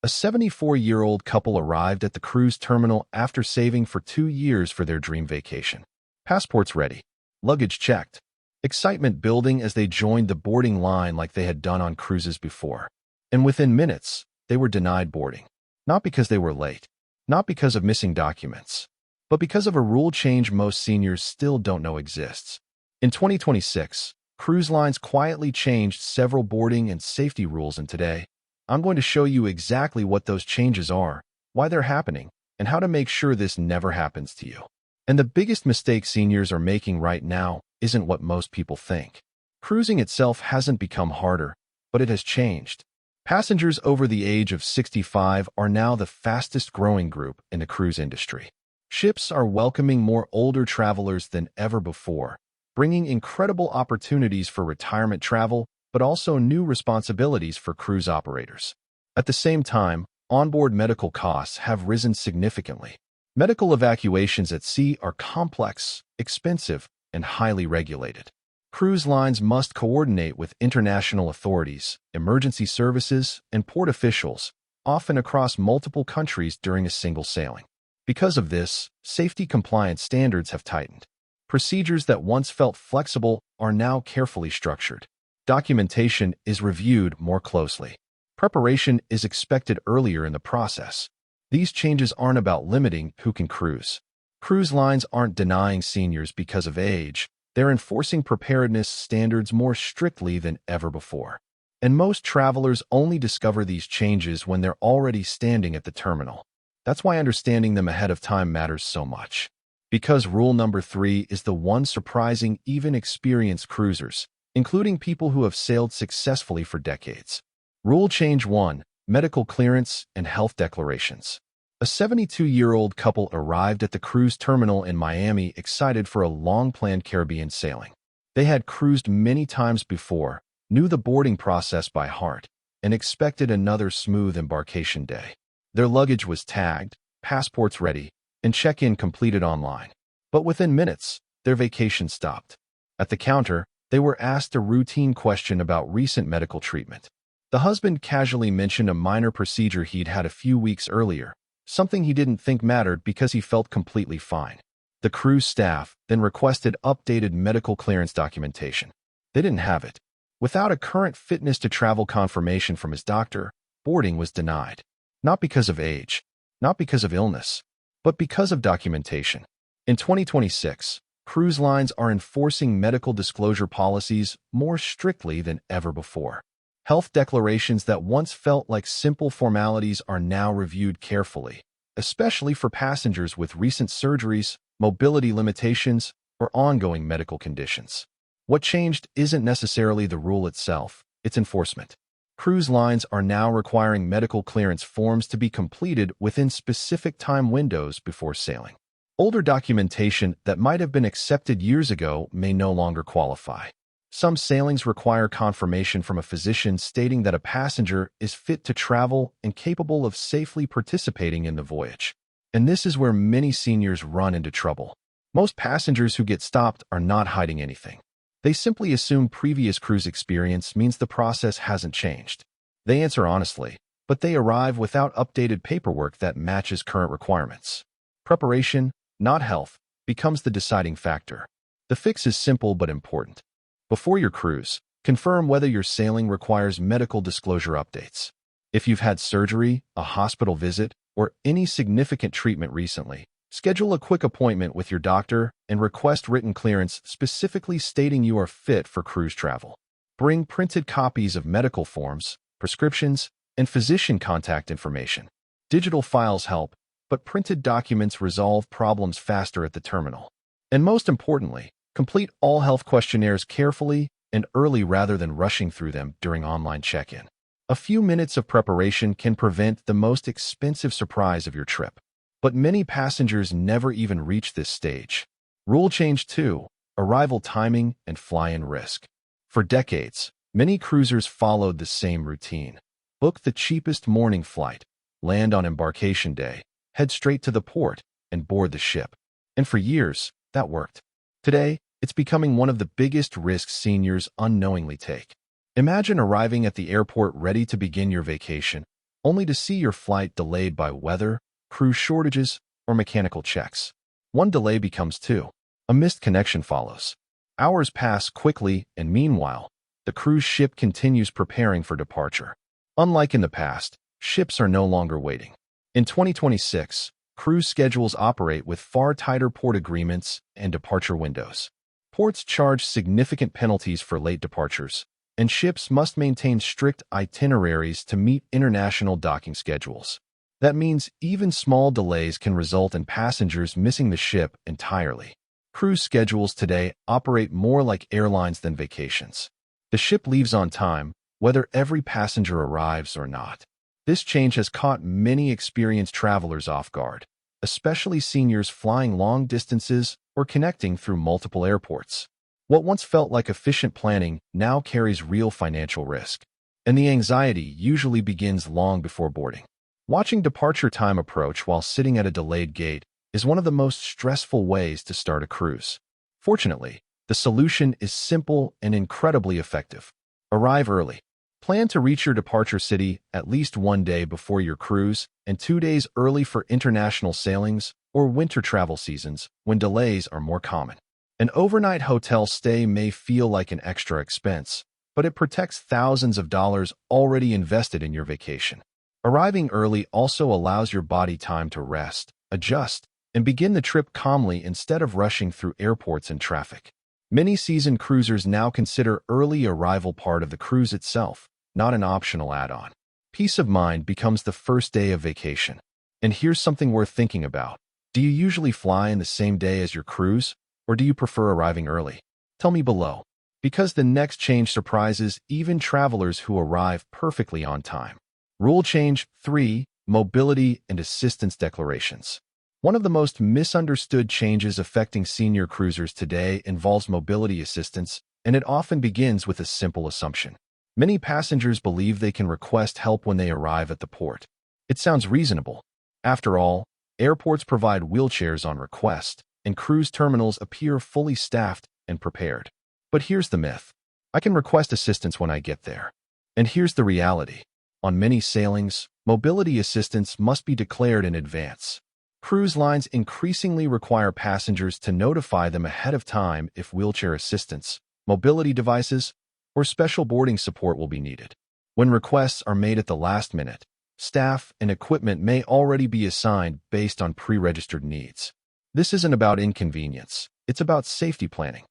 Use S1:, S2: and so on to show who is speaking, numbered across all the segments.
S1: A 74-year-old couple arrived at the cruise terminal after saving for 2 years for their dream vacation. Passports ready, luggage checked, excitement building as they joined the boarding line like they had done on cruises before. And within minutes, they were denied boarding. Not because they were late, not because of missing documents, but because of a rule change most seniors still don't know exists. In 2026, cruise lines quietly changed several boarding and safety rules, and today, I'm going to show you exactly what those changes are, why they're happening, and how to make sure this never happens to you. And the biggest mistake seniors are making right now isn't what most people think. Cruising itself hasn't become harder, but it has changed. Passengers over the age of 65 are now the fastest growing group in the cruise industry. Ships are welcoming more older travelers than ever before, bringing incredible opportunities for retirement travel, but also new responsibilities for cruise operators. At the same time, onboard medical costs have risen significantly. Medical evacuations at sea are complex, expensive, and highly regulated. Cruise lines must coordinate with international authorities, emergency services, and port officials, often across multiple countries during a single sailing. Because of this, safety compliance standards have tightened. Procedures that once felt flexible are now carefully structured. Documentation is reviewed more closely. Preparation is expected earlier in the process. These changes aren't about limiting who can cruise. Cruise lines aren't denying seniors because of age. They're enforcing preparedness standards more strictly than ever before. And most travelers only discover these changes when they're already standing at the terminal. That's why understanding them ahead of time matters so much. Because rule number 3 is the one surprising even experienced cruisers, including people who have sailed successfully for decades. Rule change 1: medical clearance and health declarations. A 72-year-old couple arrived at the cruise terminal in Miami excited for a long-planned Caribbean sailing. They had cruised many times before, knew the boarding process by heart, and expected another smooth embarkation day. Their luggage was tagged, passports ready, and check-in completed online. But within minutes, their vacation stopped. At the counter, they were asked a routine question about recent medical treatment. The husband casually mentioned a minor procedure he'd had a few weeks earlier, something he didn't think mattered because he felt completely fine. The cruise staff then requested updated medical clearance documentation. They didn't have it. Without a current fitness to travel confirmation from his doctor, boarding was denied. Not because of age, not because of illness, but because of documentation. In 2026, cruise lines are enforcing medical disclosure policies more strictly than ever before. Health declarations that once felt like simple formalities are now reviewed carefully, especially for passengers with recent surgeries, mobility limitations, or ongoing medical conditions. What changed isn't necessarily the rule itself, it's enforcement. Cruise lines are now requiring medical clearance forms to be completed within specific time windows before sailing. Older documentation that might have been accepted years ago may no longer qualify. Some sailings require confirmation from a physician stating that a passenger is fit to travel and capable of safely participating in the voyage. And this is where many seniors run into trouble. Most passengers who get stopped are not hiding anything. They simply assume previous cruise experience means the process hasn't changed. They answer honestly, but they arrive without updated paperwork that matches current requirements. Preparation, not health, becomes the deciding factor. The fix is simple but important. Before your cruise, confirm whether your sailing requires medical disclosure updates. If you've had surgery, a hospital visit, or any significant treatment recently, schedule a quick appointment with your doctor and request written clearance specifically stating you are fit for cruise travel. Bring printed copies of medical forms, prescriptions, and physician contact information. Digital files help, but printed documents resolve problems faster at the terminal. And most importantly, complete all health questionnaires carefully and early rather than rushing through them during online check-in. A few minutes of preparation can prevent the most expensive surprise of your trip. But many passengers never even reach this stage. Rule change 2: arrival timing and fly-in risk. For decades, many cruisers followed the same routine. Book the cheapest morning flight, land on embarkation day, head straight to the port, and board the ship. And for years, that worked. Today, it's becoming one of the biggest risks seniors unknowingly take. Imagine arriving at the airport ready to begin your vacation, only to see your flight delayed by weather, crew shortages, or mechanical checks. One delay becomes two. A missed connection follows. Hours pass quickly, and meanwhile, the cruise ship continues preparing for departure. Unlike in the past, ships are no longer waiting. In 2026, cruise schedules operate with far tighter port agreements and departure windows. Ports charge significant penalties for late departures, and ships must maintain strict itineraries to meet international docking schedules. That means even small delays can result in passengers missing the ship entirely. Cruise schedules today operate more like airlines than vacations. The ship leaves on time, whether every passenger arrives or not. This change has caught many experienced travelers off guard, especially seniors flying long distances or connecting through multiple airports. What once felt like efficient planning now carries real financial risk, and the anxiety usually begins long before boarding. Watching departure time approach while sitting at a delayed gate is one of the most stressful ways to start a cruise. Fortunately, the solution is simple and incredibly effective. Arrive early. Plan to reach your departure city at least one day before your cruise and 2 days early for international sailings or winter travel seasons when delays are more common. An overnight hotel stay may feel like an extra expense, but it protects thousands of dollars already invested in your vacation. Arriving early also allows your body time to rest, adjust, and begin the trip calmly instead of rushing through airports and traffic. Many seasoned cruisers now consider early arrival part of the cruise itself, not an optional add-on. Peace of mind becomes the first day of vacation. And here's something worth thinking about. Do you usually fly in the same day as your cruise, or do you prefer arriving early? Tell me below, because the next change surprises even travelers who arrive perfectly on time. Rule change 3: Mobility and Assistance Declarations. One of the most misunderstood changes affecting senior cruisers today involves mobility assistance, and it often begins with a simple assumption. Many passengers believe they can request help when they arrive at the port. It sounds reasonable. After all, airports provide wheelchairs on request, and cruise terminals appear fully staffed and prepared. But here's the myth. I can request assistance when I get there. And here's the reality. On many sailings, mobility assistance must be declared in advance. Cruise lines increasingly require passengers to notify them ahead of time if wheelchair assistance, mobility devices, or special boarding support will be needed. When requests are made at the last minute, staff and equipment may already be assigned based on pre-registered needs. This isn't about inconvenience, it's about safety planning.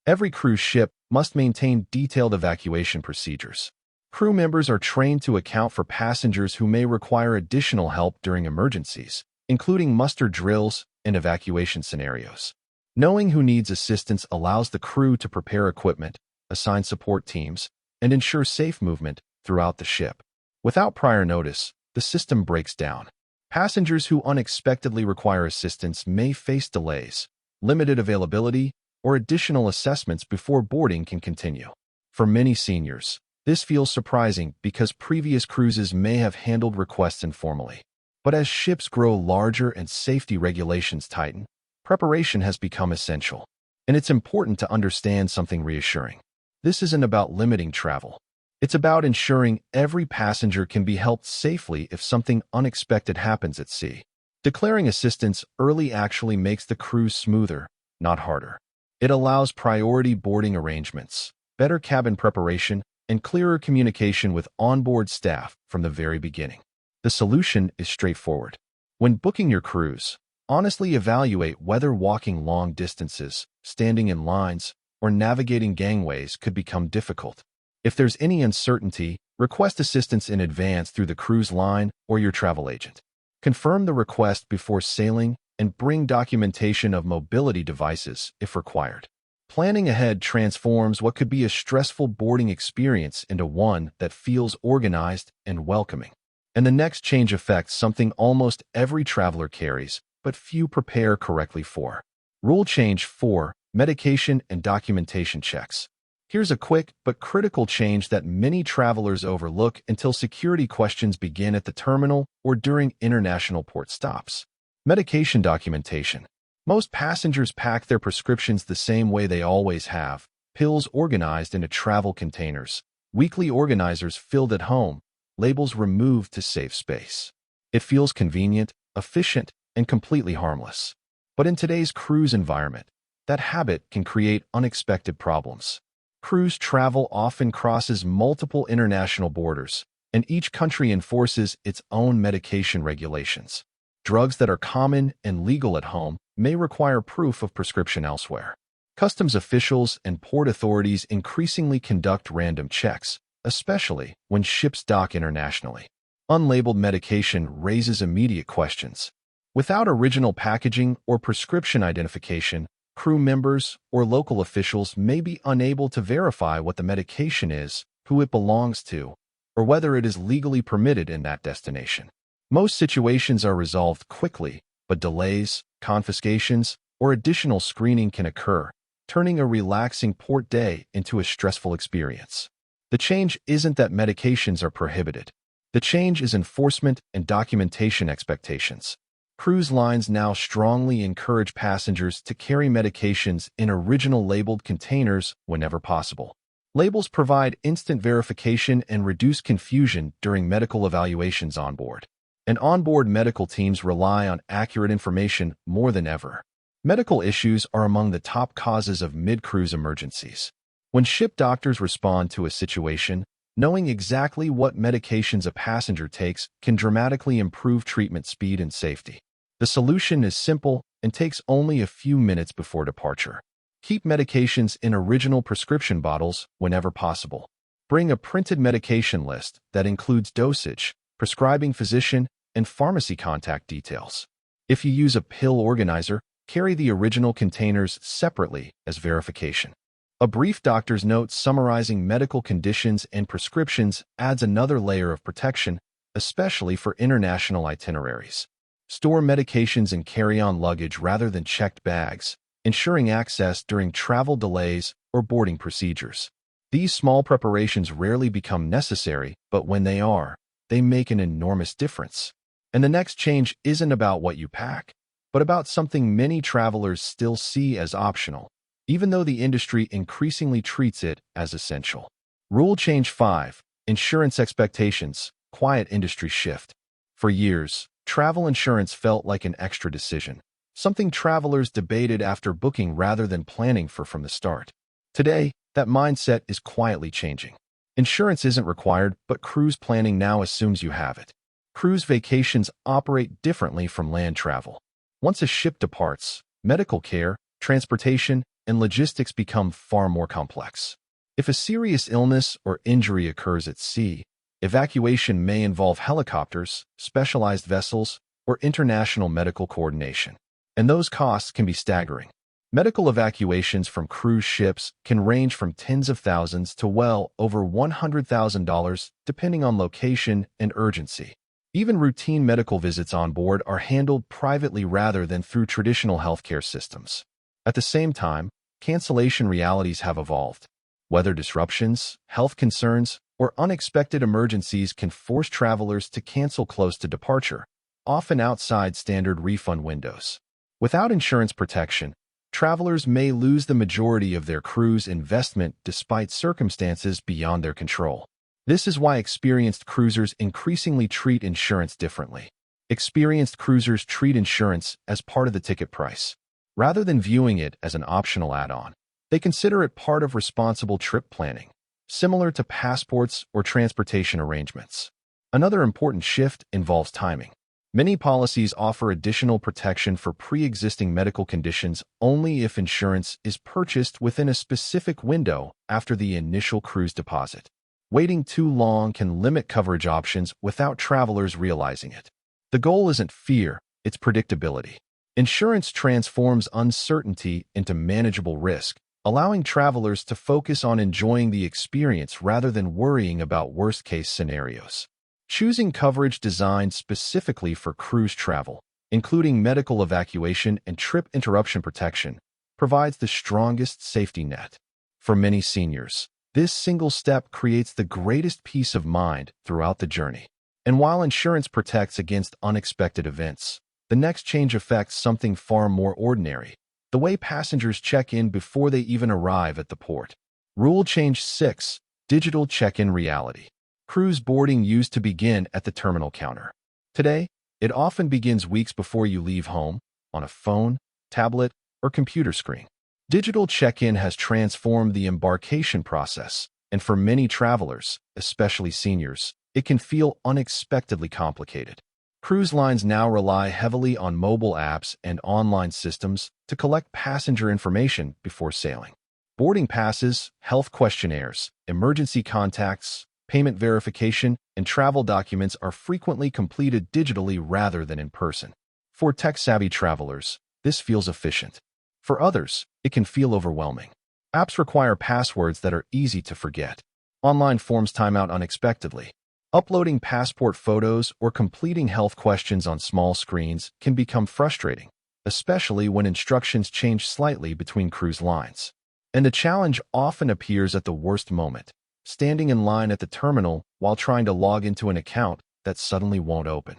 S1: Every cruise ship must maintain detailed evacuation procedures. Crew members are trained to account for passengers who may require additional help during emergencies, including muster drills and evacuation scenarios. Knowing who needs assistance allows the crew to prepare equipment, assign support teams, and ensure safe movement throughout the ship. Without prior notice, the system breaks down. Passengers who unexpectedly require assistance may face delays, limited availability, or additional assessments before boarding can continue. For many seniors, this feels surprising because previous cruises may have handled requests informally. But as ships grow larger and safety regulations tighten, preparation has become essential. And it's important to understand something reassuring. This isn't about limiting travel. It's about ensuring every passenger can be helped safely if something unexpected happens at sea. Declaring assistance early actually makes the cruise smoother, not harder. It allows priority boarding arrangements, better cabin preparation, and clearer communication with onboard staff from the very beginning. The solution is straightforward. When booking your cruise, honestly evaluate whether walking long distances, standing in lines, or navigating gangways could become difficult. If there's any uncertainty, request assistance in advance through the cruise line or your travel agent. Confirm the request before sailing and bring documentation of mobility devices if required. Planning ahead transforms what could be a stressful boarding experience into one that feels organized and welcoming. And the next change affects something almost every traveler carries, but few prepare correctly for. Rule change 4: Medication and documentation checks. Here's a quick but critical change that many travelers overlook until security questions begin at the terminal or during international port stops. Medication documentation. Most passengers pack their prescriptions the same way they always have, pills organized into travel containers, weekly organizers filled at home, labels removed to save space. It feels convenient, efficient, and completely harmless. But in today's cruise environment, that habit can create unexpected problems. Cruise travel often crosses multiple international borders, and each country enforces its own medication regulations. Drugs that are common and legal at home may require proof of prescription elsewhere. Customs officials and port authorities increasingly conduct random checks, especially when ships dock internationally. Unlabeled medication raises immediate questions. Without original packaging or prescription identification, crew members or local officials may be unable to verify what the medication is, who it belongs to, or whether it is legally permitted in that destination. Most situations are resolved quickly, but delays, confiscations, or additional screening can occur, turning a relaxing port day into a stressful experience. The change isn't that medications are prohibited. The change is enforcement and documentation expectations. Cruise lines now strongly encourage passengers to carry medications in original labeled containers whenever possible. Labels provide instant verification and reduce confusion during medical evaluations on board. And onboard medical teams rely on accurate information more than ever. Medical issues are among the top causes of mid-cruise emergencies. When ship doctors respond to a situation, knowing exactly what medications a passenger takes can dramatically improve treatment speed and safety. The solution is simple and takes only a few minutes before departure. Keep medications in original prescription bottles whenever possible. Bring a printed medication list that includes dosage, prescribing physician, and pharmacy contact details. If you use a pill organizer, carry the original containers separately as verification. A brief doctor's note summarizing medical conditions and prescriptions adds another layer of protection, especially for international itineraries. Store medications in carry-on luggage rather than checked bags, ensuring access during travel delays or boarding procedures. These small preparations rarely become necessary, but when they are, they make an enormous difference. And the next change isn't about what you pack, but about something many travelers still see as optional, even though the industry increasingly treats it as essential. Rule Change 5. Insurance Expectations. Quiet industry shift. For years, travel insurance felt like an extra decision, something travelers debated after booking rather than planning for from the start. Today, that mindset is quietly changing. Insurance isn't required, but cruise planning now assumes you have it. Cruise vacations operate differently from land travel. Once a ship departs, medical care, transportation, and logistics become far more complex. If a serious illness or injury occurs at sea, evacuation may involve helicopters, specialized vessels, or international medical coordination. And those costs can be staggering. Medical evacuations from cruise ships can range from tens of thousands to well over $100,000 depending on location and urgency. Even routine medical visits on board are handled privately rather than through traditional healthcare systems. At the same time, cancellation realities have evolved. Weather disruptions, health concerns, or unexpected emergencies can force travelers to cancel close to departure, often outside standard refund windows. Without insurance protection, travelers may lose the majority of their cruise investment despite circumstances beyond their control. This is why experienced cruisers increasingly treat insurance differently. Experienced cruisers treat insurance as part of the ticket price. Rather than viewing it as an optional add-on, they consider it part of responsible trip planning, similar to passports or transportation arrangements. Another important shift involves timing. Many policies offer additional protection for pre-existing medical conditions only if insurance is purchased within a specific window after the initial cruise deposit. Waiting too long can limit coverage options without travelers realizing it. The goal isn't fear, it's predictability. Insurance transforms uncertainty into manageable risk, allowing travelers to focus on enjoying the experience rather than worrying about worst-case scenarios. Choosing coverage designed specifically for cruise travel, including medical evacuation and trip interruption protection, provides the strongest safety net. For many seniors, this single step creates the greatest peace of mind throughout the journey. And while insurance protects against unexpected events, the next change affects something far more ordinary: the way passengers check in before they even arrive at the port. Rule Change 6. Digital check-in reality. Cruise boarding used to begin at the terminal counter. Today, it often begins weeks before you leave home, on a phone, tablet, or computer screen. Digital check-in has transformed the embarkation process, and for many travelers, especially seniors, it can feel unexpectedly complicated. Cruise lines now rely heavily on mobile apps and online systems to collect passenger information before sailing. Boarding passes, health questionnaires, emergency contacts, payment verification, and travel documents are frequently completed digitally rather than in person. For tech-savvy travelers, this feels efficient. For others, it can feel overwhelming. Apps require passwords that are easy to forget. Online forms time out unexpectedly. Uploading passport photos or completing health questions on small screens can become frustrating, especially when instructions change slightly between cruise lines. And the challenge often appears at the worst moment, standing in line at the terminal while trying to log into an account that suddenly won't open.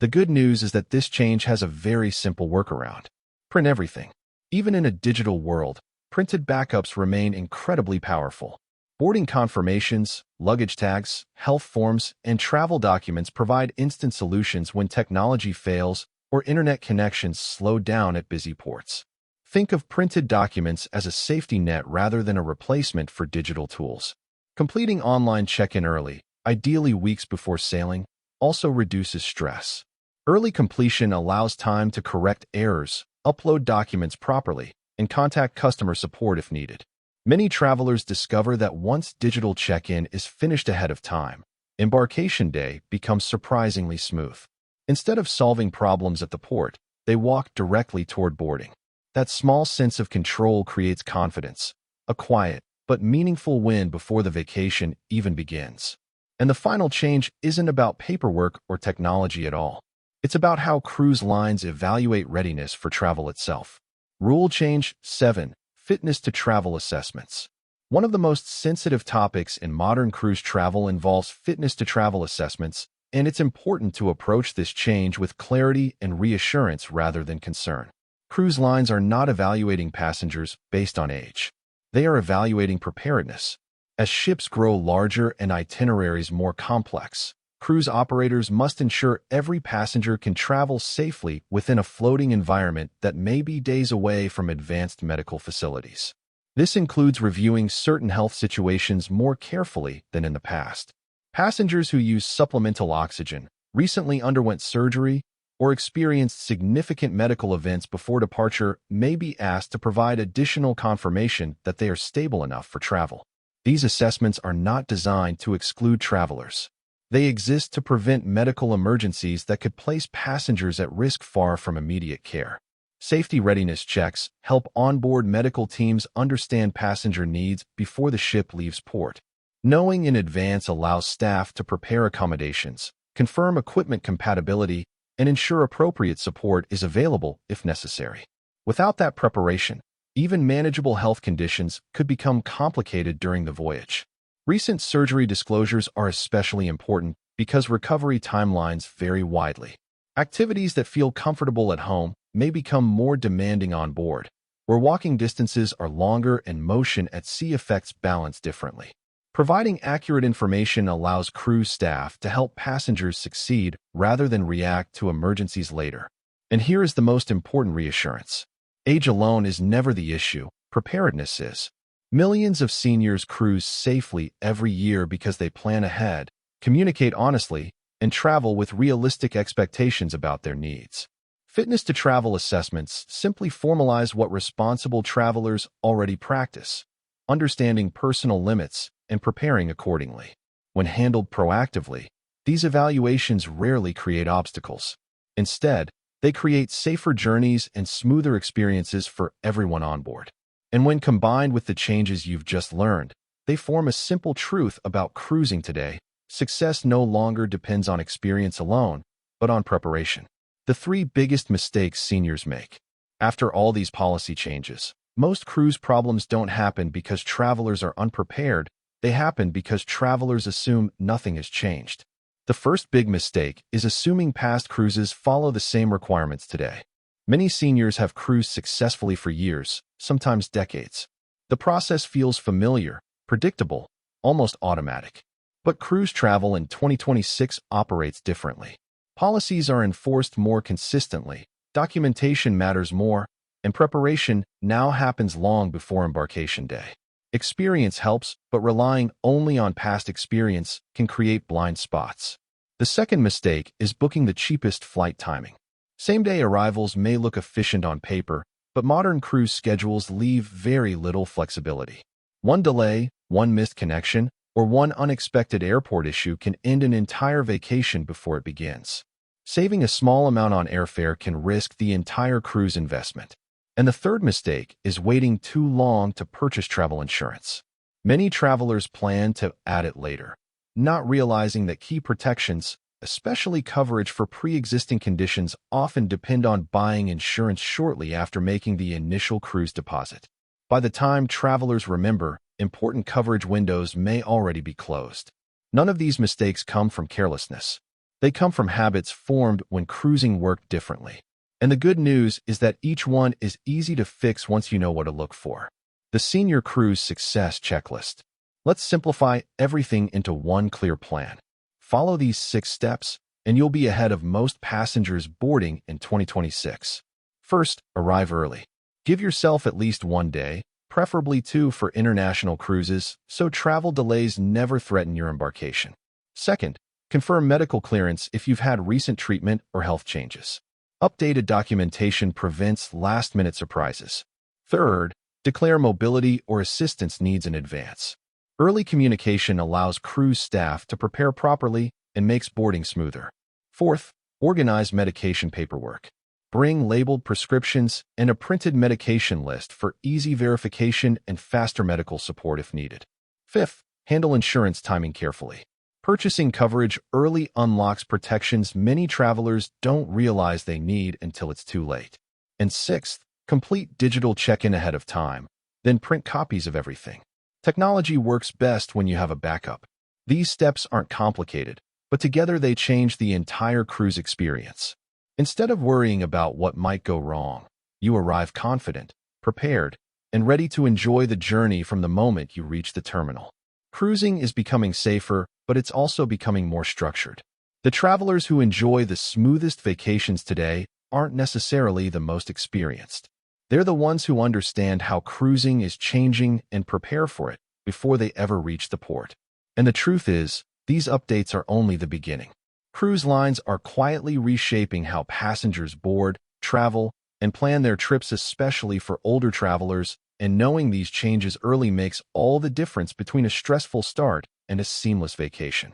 S1: The good news is that this change has a very simple workaround. Print everything. Even in a digital world, printed backups remain incredibly powerful. Boarding confirmations, luggage tags, health forms, and travel documents provide instant solutions when technology fails or internet connections slow down at busy ports. Think of printed documents as a safety net rather than a replacement for digital tools. Completing online check-in early, ideally weeks before sailing, also reduces stress. Early completion allows time to correct errors, upload documents properly, and contact customer support if needed. Many travelers discover that once digital check-in is finished ahead of time, embarkation day becomes surprisingly smooth. Instead of solving problems at the port, they walk directly toward boarding. That small sense of control creates confidence, a quiet but meaningful win before the vacation even begins. And the final change isn't about paperwork or technology at all. It's about how cruise lines evaluate readiness for travel itself. Rule change 7. Fitness to travel assessments. One of the most sensitive topics in modern cruise travel involves fitness to travel assessments, and it's important to approach this change with clarity and reassurance rather than concern. Cruise lines are not evaluating passengers based on age. They are evaluating preparedness. As ships grow larger and itineraries more complex, cruise operators must ensure every passenger can travel safely within a floating environment that may be days away from advanced medical facilities. This includes reviewing certain health situations more carefully than in the past. Passengers who use supplemental oxygen, recently underwent surgery, or experienced significant medical events before departure may be asked to provide additional confirmation that they are stable enough for travel. These assessments are not designed to exclude travelers. They exist to prevent medical emergencies that could place passengers at risk far from immediate care. Safety readiness checks help onboard medical teams understand passenger needs before the ship leaves port. Knowing in advance allows staff to prepare accommodations, confirm equipment compatibility, and ensure appropriate support is available if necessary. Without that preparation, even manageable health conditions could become complicated during the voyage. Recent surgery disclosures are especially important because recovery timelines vary widely. Activities that feel comfortable at home may become more demanding on board, where walking distances are longer and motion at sea affects balance differently. Providing accurate information allows cruise staff to help passengers succeed rather than react to emergencies later. And here is the most important reassurance. Age alone is never the issue, preparedness is. Millions of seniors cruise safely every year because they plan ahead, communicate honestly, and travel with realistic expectations about their needs. Fitness to travel assessments simply formalize what responsible travelers already practice, understanding personal limits and preparing accordingly. When handled proactively, these evaluations rarely create obstacles. Instead, they create safer journeys and smoother experiences for everyone on board. And when combined with the changes you've just learned, they form a simple truth about cruising today. Success no longer depends on experience alone, but on preparation. The 3 biggest mistakes seniors make. After all these policy changes, most cruise problems don't happen because travelers are unprepared. They happen because travelers assume nothing has changed. The first big mistake is assuming past cruises follow the same requirements today. Many seniors have cruised successfully for years, sometimes decades. The process feels familiar, predictable, almost automatic. But cruise travel in 2026 operates differently. Policies are enforced more consistently, documentation matters more, and preparation now happens long before embarkation day. Experience helps, but relying only on past experience can create blind spots. The second mistake is booking the cheapest flight timing. Same-day arrivals may look efficient on paper, but modern cruise schedules leave very little flexibility. One delay, one missed connection, or one unexpected airport issue can end an entire vacation before it begins. Saving a small amount on airfare can risk the entire cruise investment. And the third mistake is waiting too long to purchase travel insurance. Many travelers plan to add it later, not realizing that key protections, especially coverage for pre-existing conditions, often depend on buying insurance shortly after making the initial cruise deposit. By the time travelers remember, important coverage windows may already be closed. None of these mistakes come from carelessness. They come from habits formed when cruising worked differently. And the good news is that each one is easy to fix once you know what to look for. The Senior Cruise Success Checklist. Let's simplify everything into one clear plan. Follow these 6 steps, and you'll be ahead of most passengers boarding in 2026. First, arrive early. Give yourself at least 1 day, preferably 2 for international cruises, so travel delays never threaten your embarkation. Second, confirm medical clearance if you've had recent treatment or health changes. Updated documentation prevents last-minute surprises. Third, declare mobility or assistance needs in advance. Early communication allows cruise staff to prepare properly and makes boarding smoother. Fourth, organize medication paperwork. Bring labeled prescriptions and a printed medication list for easy verification and faster medical support if needed. Fifth, handle insurance timing carefully. Purchasing coverage early unlocks protections many travelers don't realize they need until it's too late. And sixth, complete digital check-in ahead of time, then print copies of everything. Technology works best when you have a backup. These steps aren't complicated, but together they change the entire cruise experience. Instead of worrying about what might go wrong, you arrive confident, prepared, and ready to enjoy the journey from the moment you reach the terminal. Cruising is becoming safer, but it's also becoming more structured. The travelers who enjoy the smoothest vacations today aren't necessarily the most experienced. They're the ones who understand how cruising is changing and prepare for it before they ever reach the port. And the truth is, these updates are only the beginning. Cruise lines are quietly reshaping how passengers board, travel, and plan their trips, especially for older travelers, and knowing these changes early makes all the difference between a stressful start and a seamless vacation.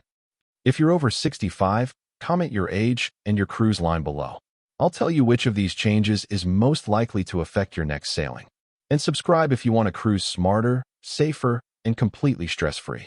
S1: If you're over 65, comment your age and your cruise line below. I'll tell you which of these changes is most likely to affect your next sailing. And subscribe if you want to cruise smarter, safer, and completely stress-free.